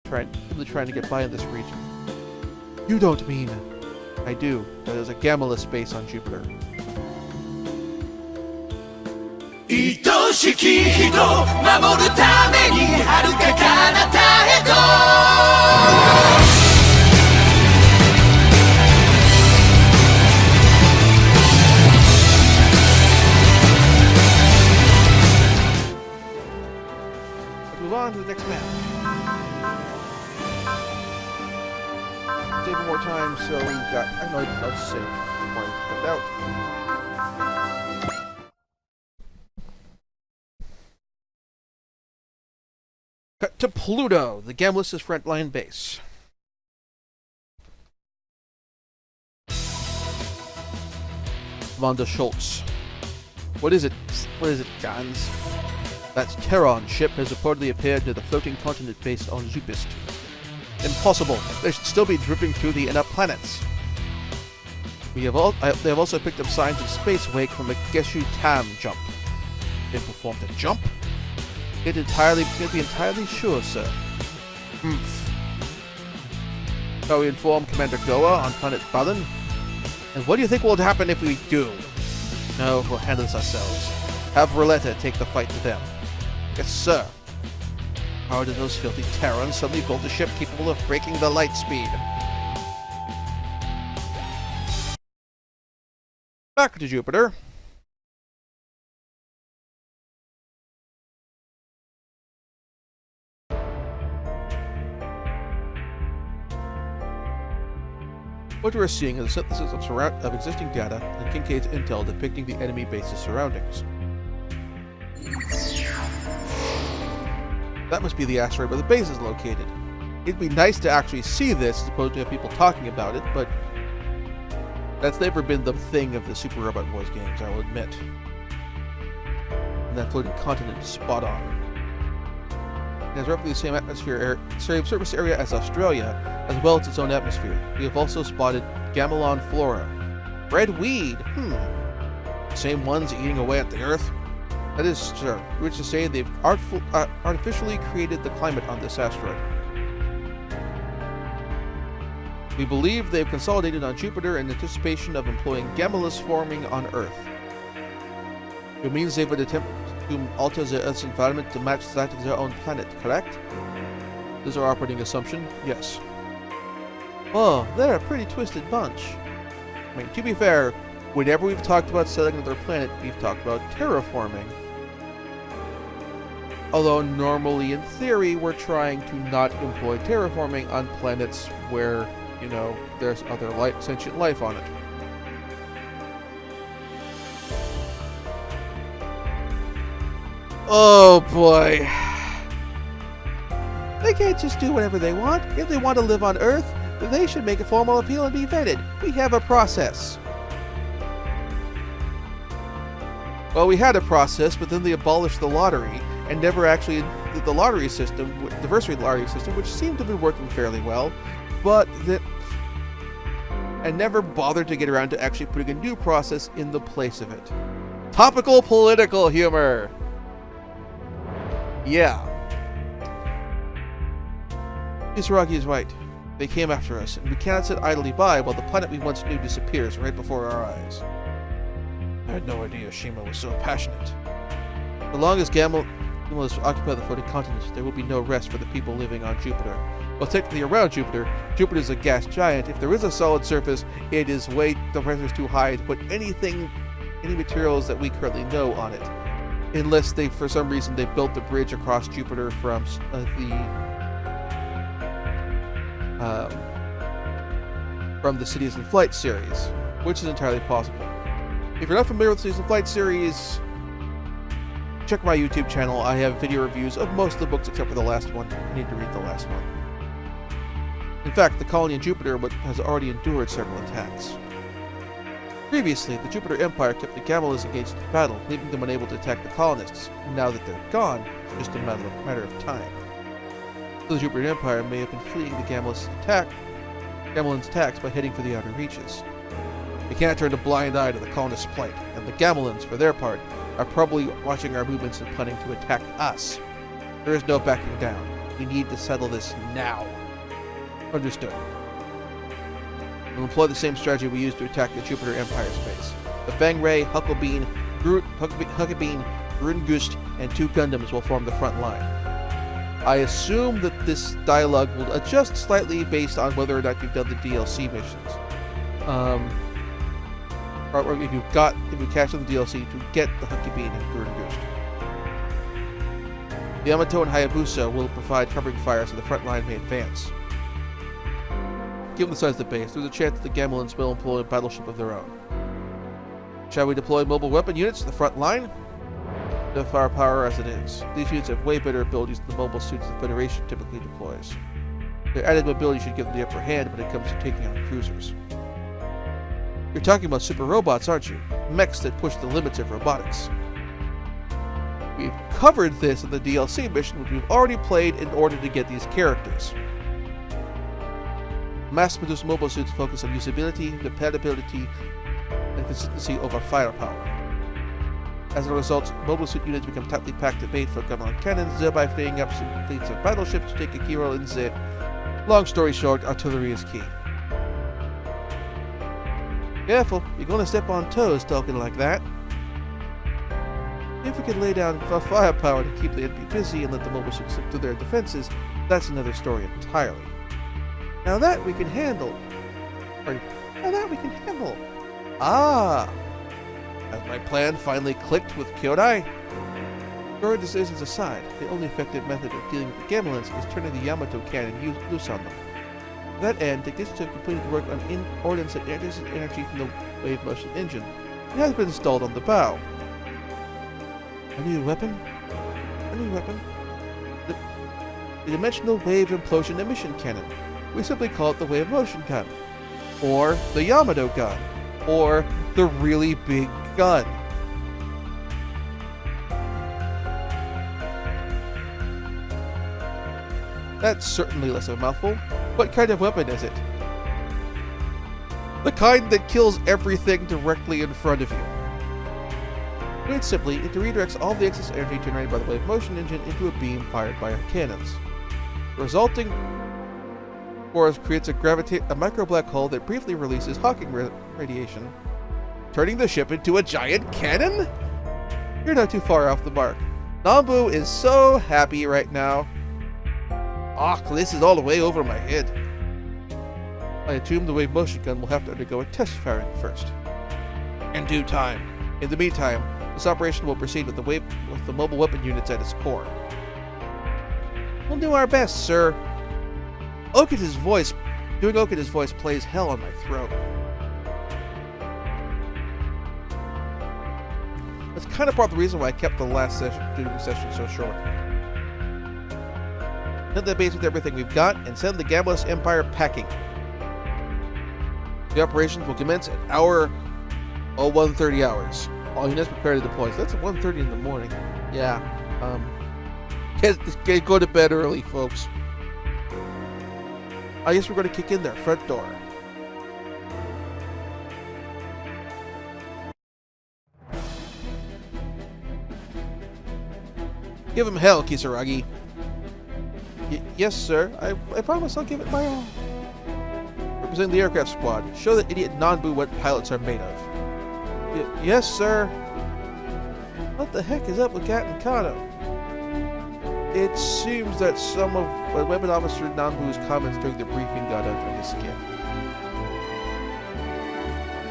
simply trying to get by in this region. You don't mean... I do. There's a Gamillans base on Jupiter. 愛しき人守るために遥か彼方へと Let's move on to the next map. Save one more time, so we've got... I know I'll save before I put it out. Cut to Pluto, the Gamillans' frontline base. Wanda Schultz. What is it? What is it, Gans? That Terran ship has reportedly appeared near the floating continent base on Zupist. Impossible. They should still be dripping through the inner planets. They have also picked up signs of space wake from a Geshu Tam jump. They performed a jump? Can't be entirely sure, sir. Shall we inform Commander Goa on planet Balan? And what do you think will happen if we do? No, we'll handle this ourselves. Have Roletta take the fight to them. Yes, sir. How did those filthy Terrans suddenly build a ship capable of breaking the light speed? Back to Jupiter. What we're seeing is a synthesis of existing data and Kincaid's intel depicting the enemy base's surroundings. That must be the asteroid where the base is located. It'd be nice to actually see this as opposed to have people talking about it, but that's never been the thing of the Super Robot Wars games, I will admit. And that floating continent is spot on. It has roughly the same same surface area as Australia, as well as its own atmosphere. We have also spotted Gamillan flora. Red weed? Same ones eating away at the Earth? That is, sir, which is to say they've artificially created the climate on this asteroid. We believe they've consolidated on Jupiter in anticipation of employing Gamillans forming on Earth. It means they would attempt to alter the Earth's environment to match that of their own planet, correct? This is our operating assumption, yes. Oh, they're a pretty twisted bunch. I mean, to be fair, whenever we've talked about settling another planet, we've talked about terraforming. Although normally, in theory, we're trying to not employ terraforming on planets where, you know, there's other sentient life on it. Oh boy. They can't just do whatever they want. If they want to live on Earth, then they should make a formal appeal and be vetted. We have a process. Well, we had a process, but then they abolished the lottery and never actually did the lottery system, diversity lottery system, which seemed to be working fairly well, and never bothered to get around to actually putting a new process in the place of it. Topical political humor. Yeah. Kisaragi is right. They came after us, and we cannot sit idly by while the planet we once knew disappears right before our eyes. I had no idea Shima was so passionate. As long as Gamillans occupy the floating continent, there will be no rest for the people living on Jupiter. Well, technically around Jupiter, Jupiter is a gas giant. If there is a solid surface, it is the pressure's too high to put any materials that we currently know on it. Unless for some reason, they built the bridge across Jupiter from the Cities in Flight series, which is entirely possible. If you're not familiar with the Cities in Flight series, check my YouTube channel. I have video reviews of most of the books except for the last one. You need to read the last one. In fact, the colony on Jupiter has already endured several attacks. Previously, the Jupiter Empire kept the Gamillans engaged in battle, leaving them unable to attack the colonists. And now that they're gone, it's just a matter of time. So the Jupiter Empire may have been fleeing the Gamillans' attacks by heading for the outer reaches. We can't turn a blind eye to the colonists' plight, and the Gamillans, for their part, are probably watching our movements and planning to attack us. There is no backing down. We need to settle this now. Understood. We'll employ the same strategy we used to attack the Jupiter Empire space. The Fang Ray, Hucklebeam, Grungust, and 2 Gundams will form the front line. I assume that this dialogue will adjust slightly based on whether or not you've done the DLC missions. Or if you catch on the DLC to get the Hucklebeam and Grungust. The Yamato and Hayabusa will provide covering fire so the front line may advance. Given the size of the base, there's a chance that the Gamillans will employ a battleship of their own. Shall we deploy mobile weapon units to the front line? The firepower as it is. These units have way better abilities than the mobile suits the Federation typically deploys. Their added mobility should give them the upper hand when it comes to taking on cruisers. You're talking about super robots, aren't you? Mechs that push the limits of robotics. We've covered this in the DLC mission, which we've already played in order to get these characters. Mass-produced mobile suits focus on usability, dependability, and consistency over firepower. As a result, mobile suit units become tightly packed at bait for Gamillan cannons, thereby freeing up some fleets of battleships to take a key role in the... Long story short, artillery is key. Careful, you're going to step on toes talking like that. If we can lay down firepower to keep the enemy busy and let the mobile suits slip through their defenses, that's another story entirely. Now that we can handle. Ah! Has my plan finally clicked with Kyodai? Story decisions aside, the only effective method of dealing with the Gamillans is turning the Yamato cannon loose on them. To that end, technicians have completed the work on ordnance that introduces energy from the wave motion engine. It has been installed on the bow. A new weapon? The Dimensional Wave Implosion Emission Cannon. We simply call it the Wave Motion Gun. Or the Yamato Gun. Or the really big gun. That's certainly less of a mouthful. What kind of weapon is it? The kind that kills everything directly in front of you. Put simply, it redirects all the excess energy generated by the wave motion engine into a beam fired by our cannons. The resulting force creates a micro black hole that briefly releases Hawking radiation, turning the ship into a giant cannon? You're not too far off the mark. Nambu is so happy right now. This is all the way over my head. I assume the wave motion gun will have to undergo a test firing first. In due time. In the meantime, this operation will proceed with the mobile weapon units at its core. We'll do our best, sir. Doing Okita's voice plays hell on my throat. That's kind of part of the reason why I kept the last session so short. Hit the base with everything we've got and send the Gamillans Empire packing. The operations will commence at 1:30 hours. All units prepare to deploy. So that's at 1:30 in the morning. Yeah. Go to bed early, folks. I guess we're going to kick in their front door. Give him hell, Kisaragi. Yes, sir. I promise I'll give it my all. Representing the aircraft squad, show that idiot Nanbu what pilots are made of. Yes, sir. What the heck is up with Captain Kano? It seems that some of Weapon Officer Nanbu's comments during the briefing got under his skin.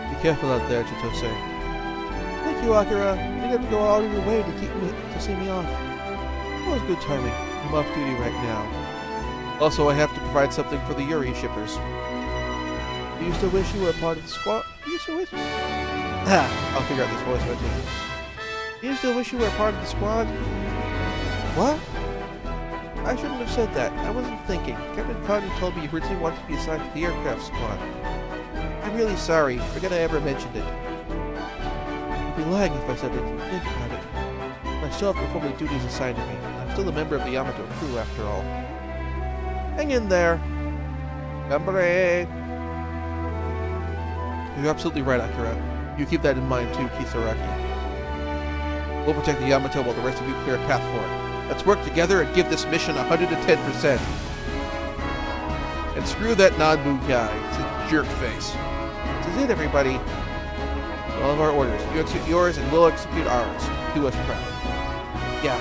Be careful out there, Chitose. Thank you, Akira. You didn't have to go all your way to see me off. That was good timing. I'm off duty right now. Also, I have to provide something for the Yuri shippers. Do you still wish you were a part of the squad? Do you still wish? I'll figure out this voice right here. Do you still wish you were a part of the squad? What? I shouldn't have said that. I wasn't thinking. Captain Connie told me you originally wanted to be assigned to the aircraft squad. I'm really sorry. Forget I ever mentioned it. I'd be lying if I said I didn't think about it. I still have performing duties assigned to me. I'm still a member of the Yamato crew, after all. Hang in there. Gambare. You're absolutely right, Akira. You keep that in mind too, Kisaragi. We'll protect the Yamato while the rest of you clear a path for it. Let's work together and give this mission 110%. And screw that Nanbu guy. It's a jerk face. This is it, everybody. All of our orders. You execute yours and we'll execute ours. Do us proud. Yeah,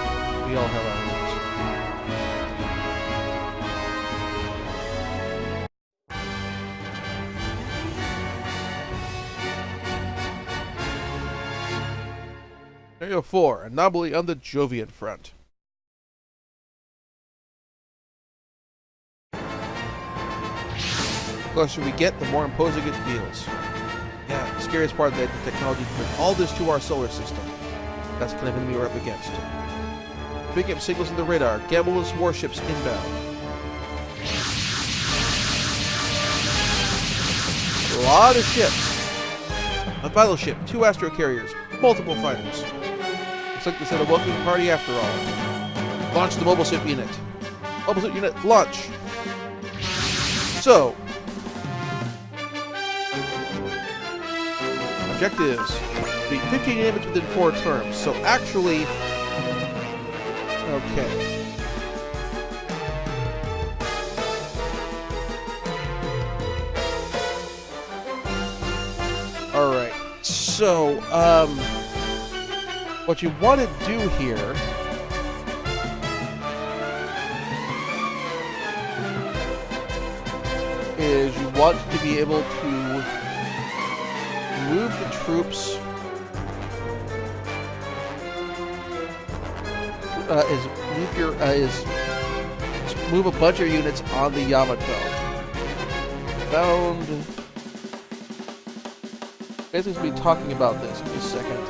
we all have our orders. Scenario 4, Anomaly on the Jovian front. The closer we get, the more imposing it feels. Yeah, the scariest part of the technology to bring all this to our solar system. That's the kind of enemy we're up against. Picking up signals in the radar, Gamillans warships inbound. A lot of ships. A battleship, 2 astro carriers, multiple fighters. Looks like this had a welcoming party after all. Launch the mobile suit unit. Mobile suit unit, launch. So, objectives. Beat 15 enemies within 4 turns. So actually, okay. All right. So, what you want to do here is you want to be able to move the troops move a bunch of units on the Yamato. Found basically be talking about this in just a second.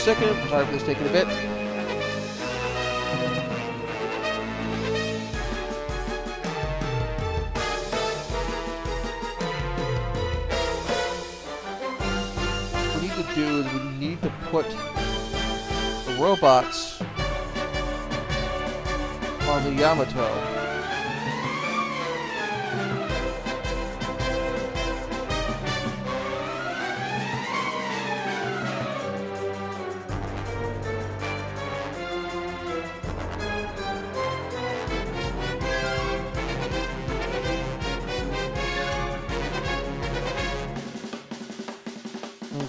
Second, sorry for this taking a bit. What we need to do is we need to put the robots on the Yamato.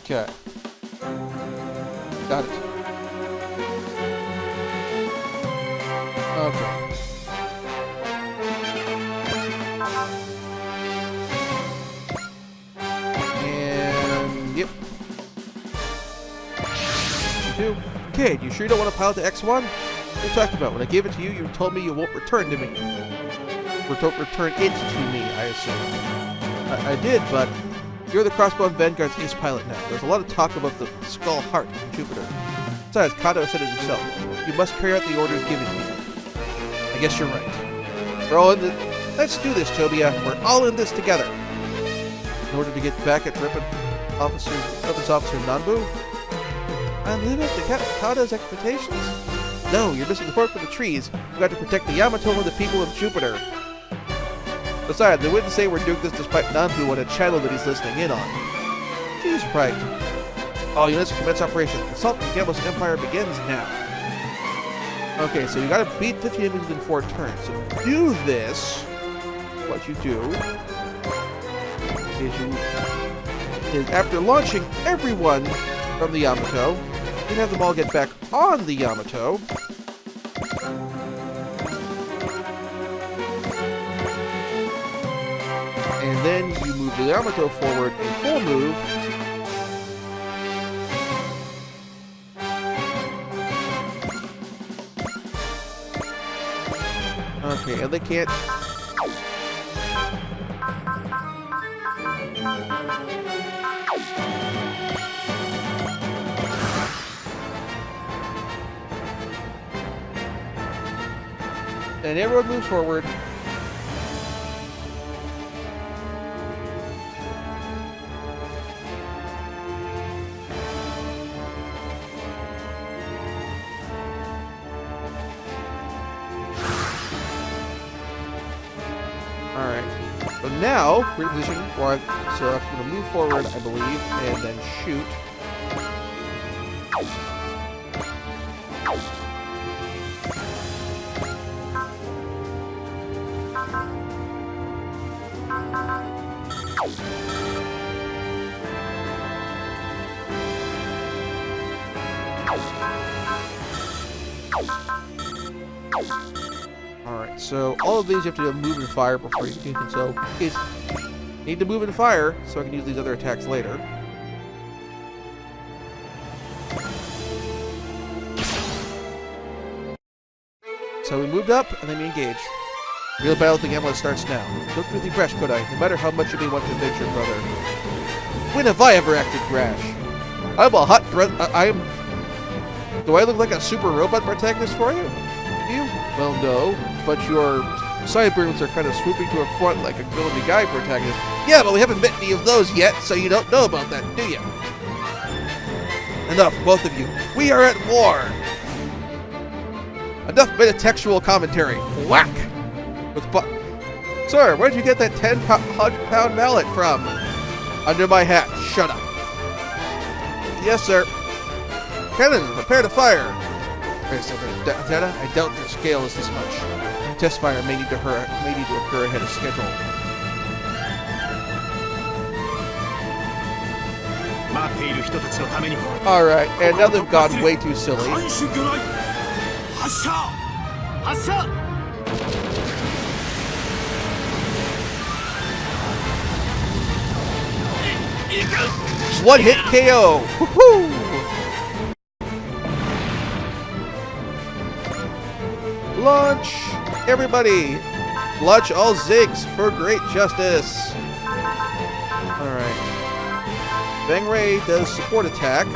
Okay. Got it. Okay. And yep. You okay, you sure you don't want to pilot the X1? What are you talking about? When I gave it to you, you told me you won't return to me. Return it to me, I assume. I did, but you're the Crossbone Vanguard's ace pilot now. There's a lot of talk about the Skull Heart in Jupiter. Besides, Kato said it himself. You must carry out the orders given to you. I guess you're right. We're all in this. Let's do this, Tobia. We're all in this together. In order to get back at Weapons Officer Nanbu? I'm living up to Kato's expectations? No, you're missing the fork for the trees. We've got to protect the Yamato and the people of Jupiter. Besides, they wouldn't say we're doing this despite Nanbu on a channel that he's listening in on. He's right. All units commence operation. Assault on Gamillans Empire begins now. Okay, so you gotta beat 15 enemies within 4 turns. So to do this, what you do is after launching everyone from the Yamato, you have them all get back on the Yamato. And then you move the Yamato forward in full move. Okay, and they can't... And everyone moves forward. Alright. So now, we're in a position where so I'm going to move forward, I believe, and then shoot. Alright, so all of these you have to move and fire before you do them. So, you need to move and fire so I can use these other attacks later. So we moved up, and then we engage. Real battle with the Gamillans starts now. Don't really brash, could I? No matter how much you may want to avenge your brother. When have I ever acted brash? I'm a hot breath. Do I look like a super robot protagonist for you? You? Well, no. But your sideburns are kind of swooping to a front like a villainy guy protagonist. Yeah, but we haven't met any of those yet, so you don't know about that, do you? Enough, both of you. We are at war. Enough metatextual commentary. Whack! Sir, where'd you get that 10-pound mallet from? Under my hat. Shut up. Yes, sir. Cannons, prepare to fire. I doubt their scale is this much. Test fire may need to occur ahead of schedule. Alright, and now they've gone way too silly. One hit KO! Woohoo! Launch! Everybody! Launch all Zigs for great justice! Alright. Bang Ray does support attack.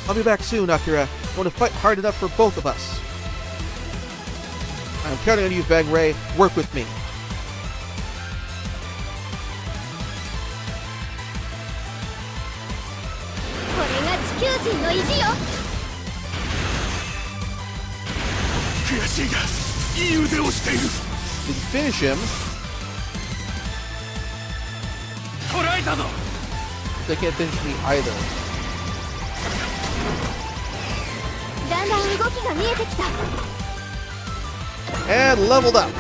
I'll be back soon, Akira. I want to fight hard enough for both of us. I'm counting on you, Bang Ray. Work with me. Didn't finish him. They can't finish me either. And leveled up.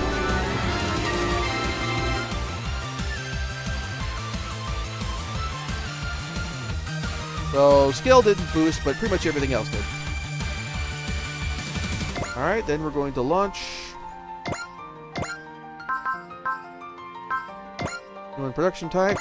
So skill didn't boost, but pretty much everything else did. Alright, then we're going to launch. Doing production type.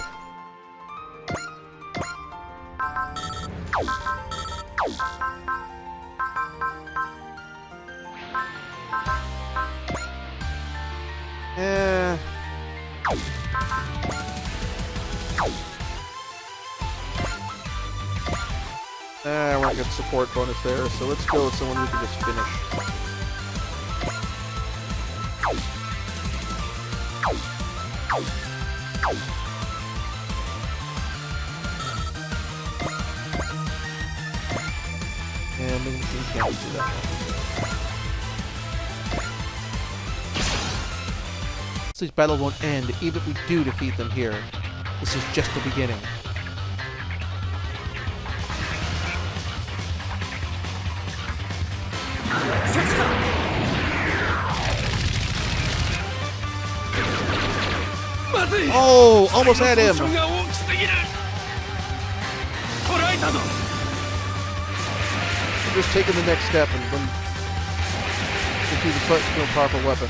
We're not getting support bonus there, so let's go with someone who can just finish. And maybe we can't do that. This battle won't end, even if we do defeat them here. This is just the beginning. Oh, almost had him. Just taking the next step and then into the foot to a proper weapon.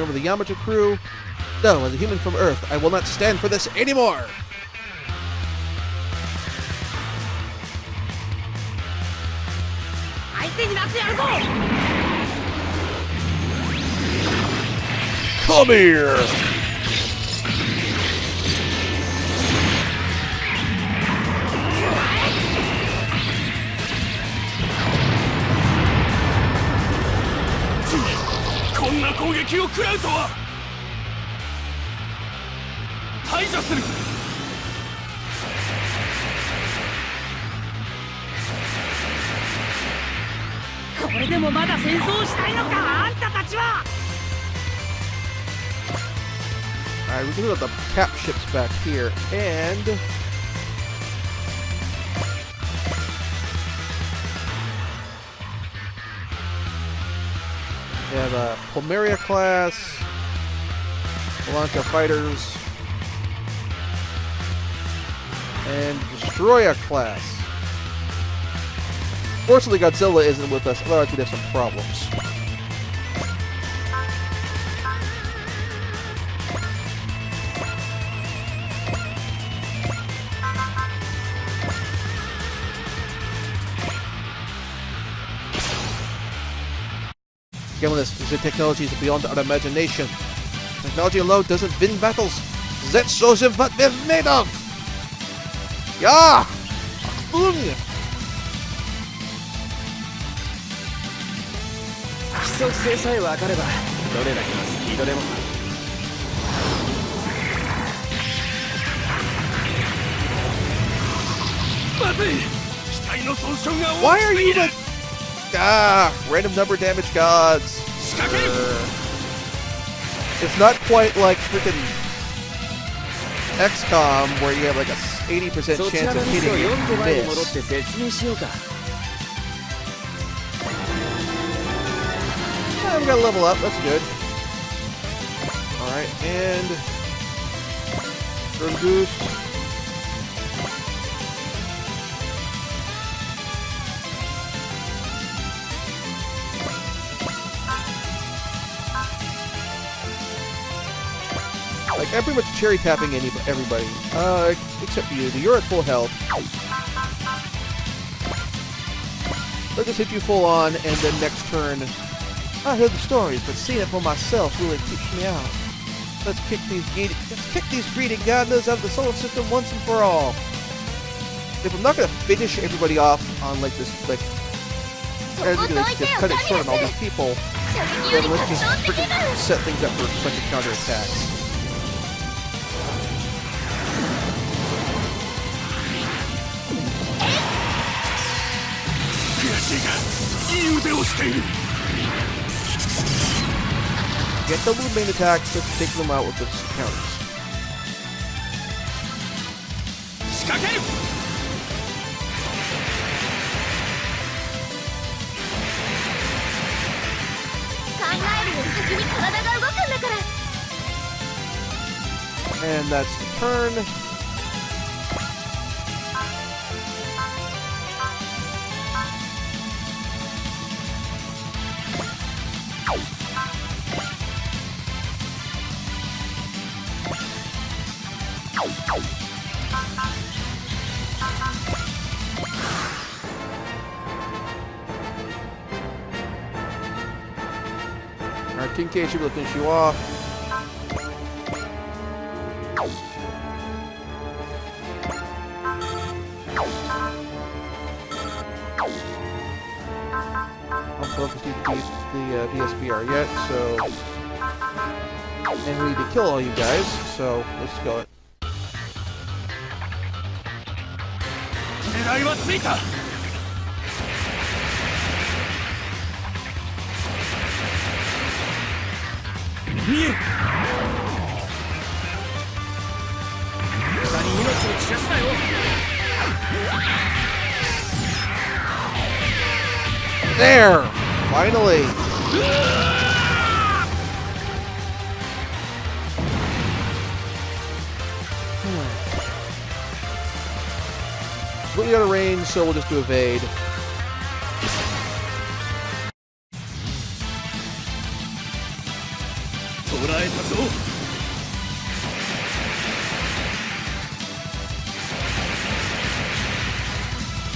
over the Yamato crew. No, as a human from Earth, I will not stand for this anymore! Come here! Alright, we can look at the cap ships back here, and we have a Pomeria class, Volanta fighters, and Destroyer class. Fortunately, Godzilla isn't with us, otherwise we'd have some problems. Gamillans, the technology is beyond our imagination. Technology alone doesn't win battles. That shows you what we're made of! Yeah! Boom! 規則性さえ分かればどれだけのスピードでもまずい機体の損傷が Why are you the... random number damage gods. It's not quite like freaking XCOM where you have like a 80% chance of hitting it and miss. We gotta level up, that's good. Alright, and turn boost. Like, I'm pretty much cherry tapping everybody. Except you. You're at full health. Let's just hit you full on, and then next turn. I heard the stories, but seeing it for myself really keeps me out. Let's kick these greedy gardeners out of the solar system once and for all. If I'm not gonna finish everybody off on like this, like, just cut it short on all these people, then let's just freaking set things up for a bunch of counterattacks. Get the loot main attacks, let's take them out with the counters. And that's the turn. Alright, King K should be able to finish you off. I'm focused to the VSBR yet, so... And we need to kill all you guys, so let's go it. There! Finally! Completely out of range, so we'll just do evade. ぞ。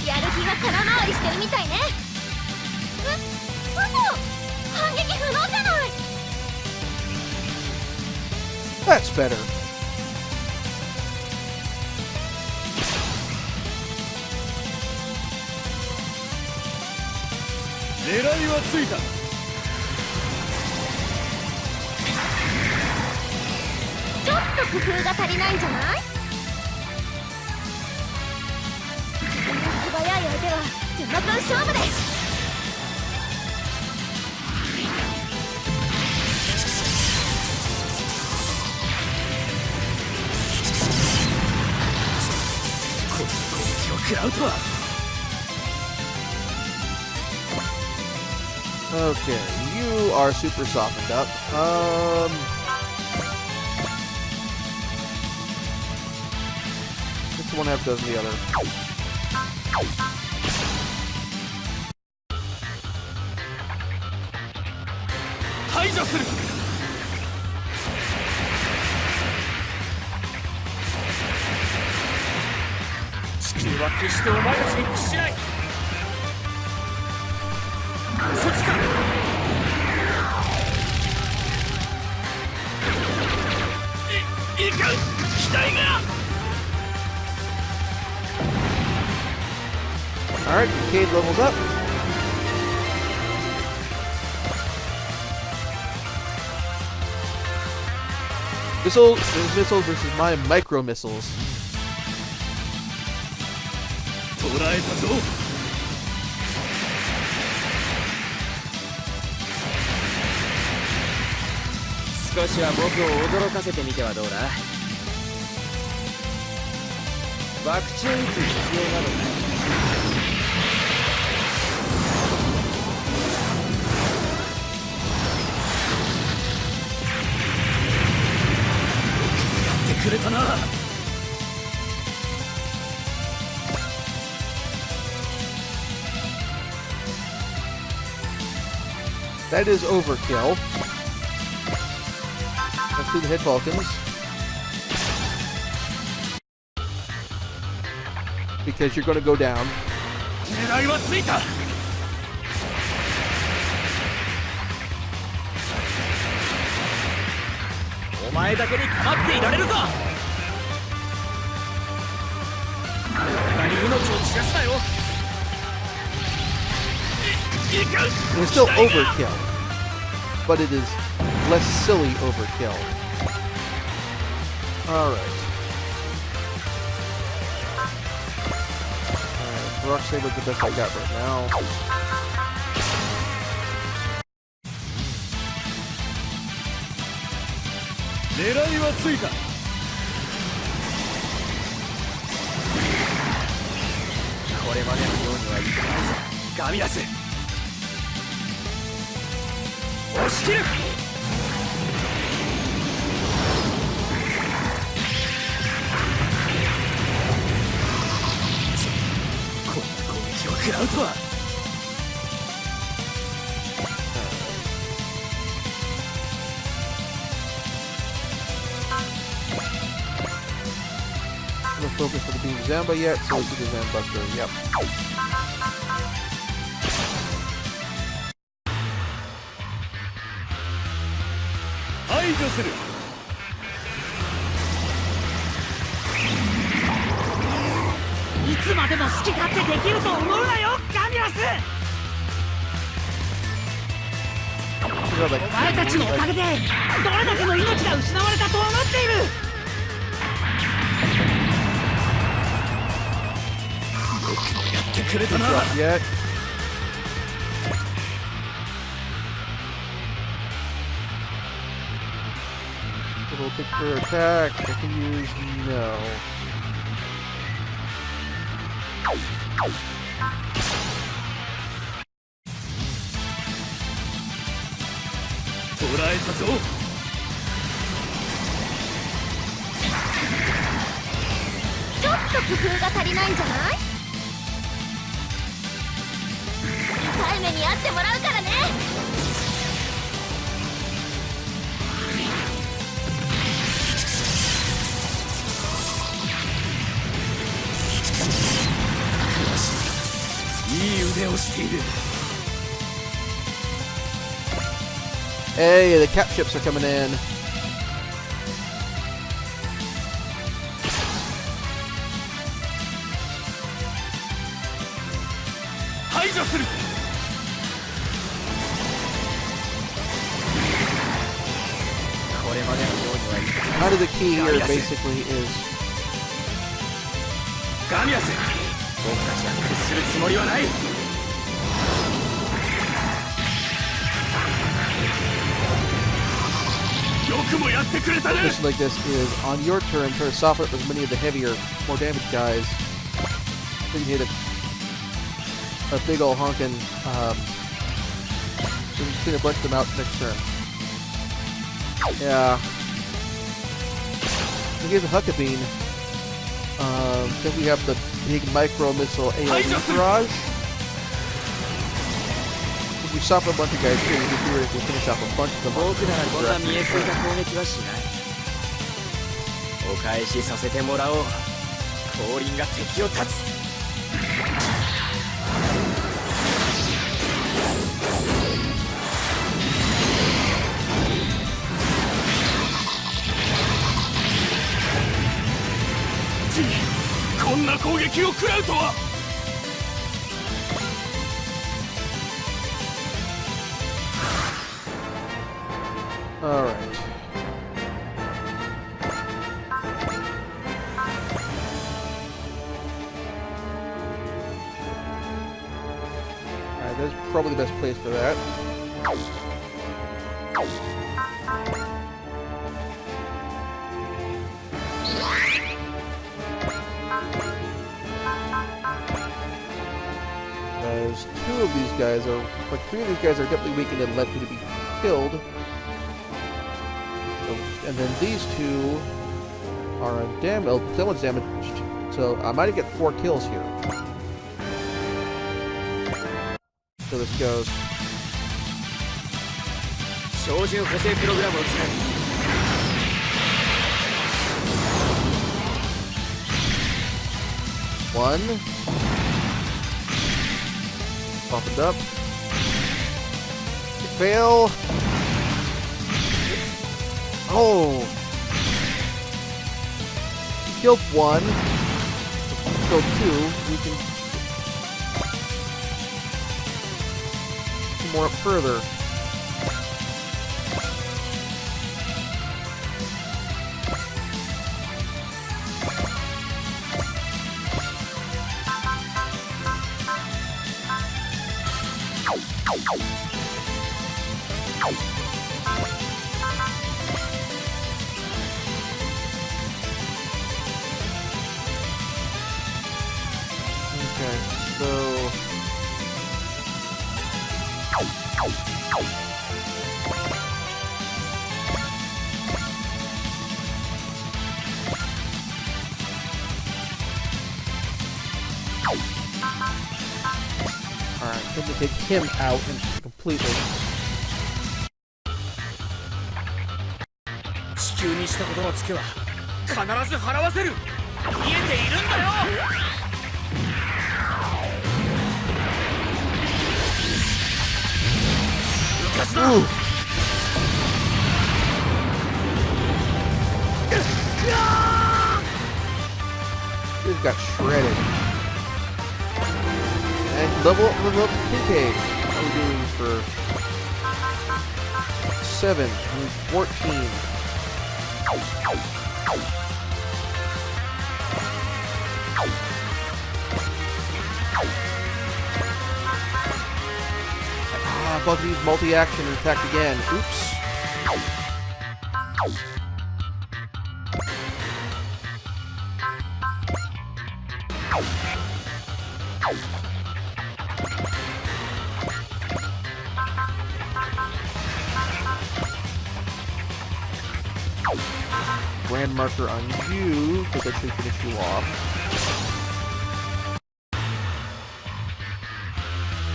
やる気が空回りしてるみたいね。嘘、反撃不能じゃない。 That's better. 狙いはついた。ちょっと工夫が足りないんじゃない？こんな素早い相手は山君勝負です。この攻撃を食らうとは。Okay, you are super softened up. It's one half dozen the other. 排除する。地球は決してお前たちに屈しない。そっちか。いかん、機体が。Alright, Cade levels up. Missiles versus my micro missiles. 捕らえたぞ。少しは僕を驚かせてみてはどうだ。爆地を撃つ必要などない。やってくれたな。That is overkill. Let's do the Hit Falcons. Because you're going to go down. 狙いはついた。お前だけに構っていられるぞ。他に命を散らすなよ。It's still overkill, but it is less silly overkill. Alright. Alright, Rock Saber's the best I got right now. 狙いはついた。これまでのようにはいかないぞ、ガミラス。押し切る。こんな攻撃を食らうとは。No focus for the Beam Zamba yet, so let's do the Zambuster. Yep. 排除する。いつまでも好き勝手できると思うなよ、ガミラス。お前たちのおかげでどれだけの命が失われたと思っている。やってくれたな。 Yet. Little pick for attack. I can use no. 捕らえたぞ。ちょっと工夫が足りないんじゃない？痛い目に遭ってもらうからね。をしている。 Hey, the cap ships are coming in. 排除する。 これまでのようにはいかない。 Kind of the key here basically is ガミアス、僕たちは屈するつもりはない。 よくもやってくれたね。 mission like this is on your turn, try to soften up as many of the heavier, more damaged guys. So you can hit a big ol' honkin', so you can clean a bunch of them out next turn. Yeah. So here's a Huckabee. Then we have the big micro missile AoE barrage. If you soften a bunch of guys here, you can do it if you finish off a bunch of them. 僕ならこんな見えすぎた攻撃はしない。お返しさせてもらおう。降臨が敵を断つ。 こんな攻撃を食らうとは。 All right. All right, that's probably the best place for that. There's two of these guys are, like, three of these guys are definitely weakened and likely to be killed. And then these two are undamaged. Someone's damaged, so I might get 4 kills here. So this goes. 照準補正プログラムを使う。 1. Pop it up. Fail. Oh! Killed 1. Killed 2. We can get more up further. Okay, so... Alright, I'm gonna take him out and completely. 地球にしたことのツケは必ず払わせる。見えているんだよ。 Ooh. Just got shredded. And level up PK. How are we doing for 7 and 14? Ah, about to use multi-action and attack again. Oops. Brand marker on you, because that should finish you off.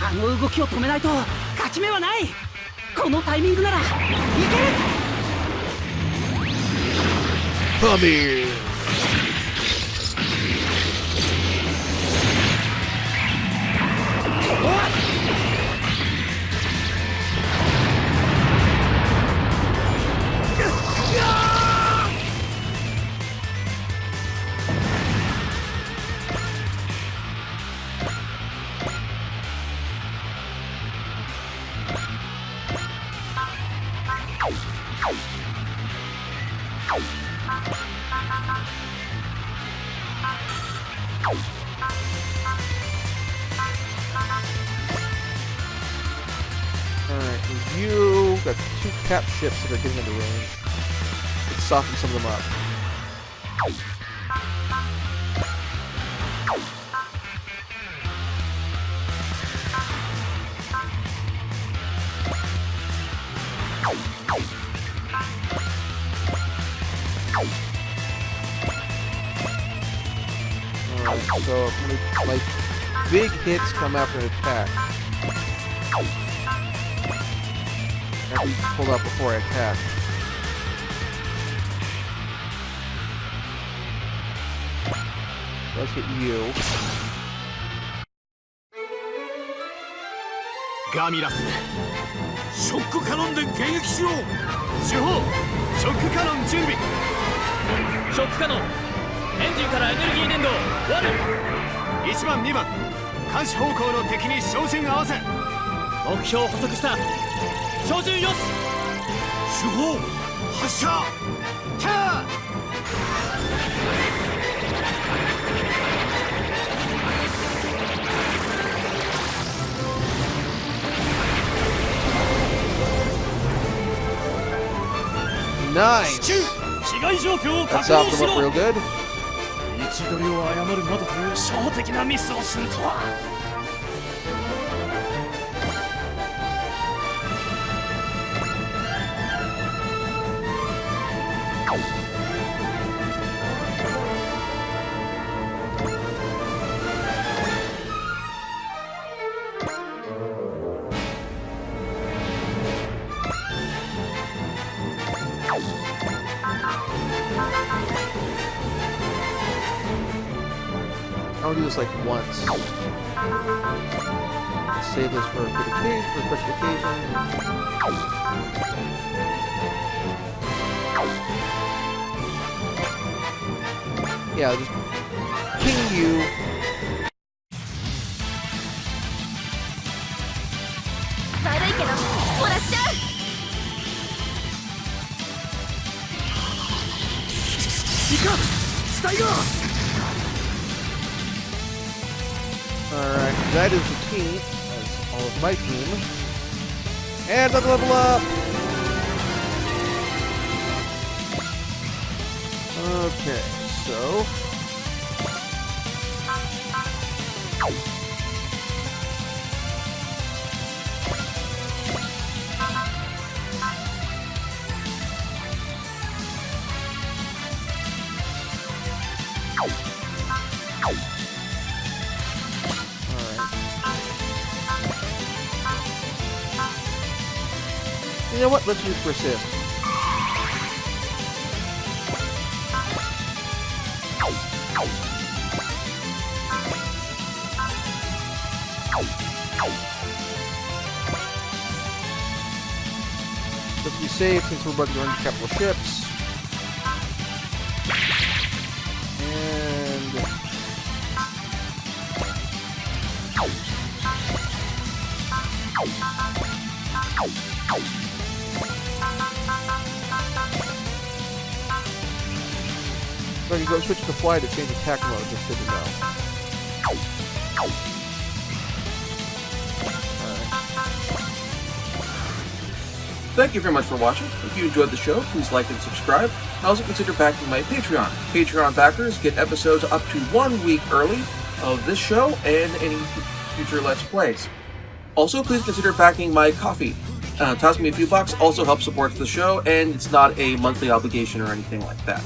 あの動きを止めないと勝ち目はない。このタイミングならいける。 Come here! What? Alright, you got 2 cap ships that are getting into range. Let's soften some of them up. Alright, so when like big hits come after an attack. Have you pulled out before I attack? Let's hit you. Gamillans ショックカノンで迎撃しろ主砲ショックカノン準備ショックカノンエンジンからエネルギー伝導割る1番2番監視方向の敵に照準合わせ目標捕捉した照準よし主砲発射キャーNice! 被害状況を That 確 stopped 認 them し up ろ real good. 位置取りを誤るなどという初歩的なミスをするとはI'll do this like once. Let's save this for a good occasion, for a special occasion. Yeah, I'll just ping you. Alright, that is the team, as all of my team. And another level up! Okay, so... You know what? Let's use persist. Let's be safe since we're about to run into capital ships. And so you go switch to fly to change attack mode, just good to know. Thank you very much for watching. If you enjoyed the show, please like and subscribe. And also consider backing my Patreon. Patreon backers get episodes up to 1 week early of this show and any future Let's Plays. Also, please consider backing my Ko-fi. Toss me a few bucks also helps support the show, and it's not a monthly obligation or anything like that.